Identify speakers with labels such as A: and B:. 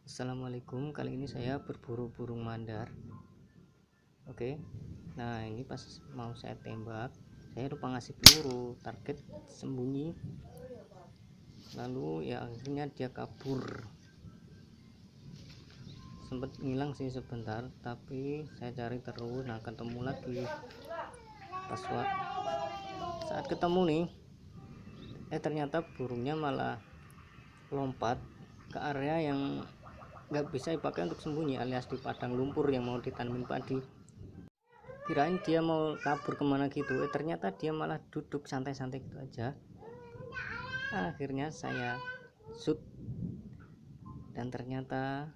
A: Assalamualaikum, kali ini saya berburu burung mandar. Oke, nah ini pas mau saya tembak, saya lupa ngasih peluru, target sembunyi, lalu ya akhirnya dia kabur. Sempat ngilang sih sebentar, tapi saya cari terus, nah ketemu lagi. Pas saat ketemu nih, ternyata burungnya malah lompat ke area yang nggak bisa dipakai untuk sembunyi, alias di padang lumpur yang mau ditanemin padi. Kirain dia mau kabur kemana gitu, ternyata dia malah duduk santai-santai gitu aja. Akhirnya saya shoot dan ternyata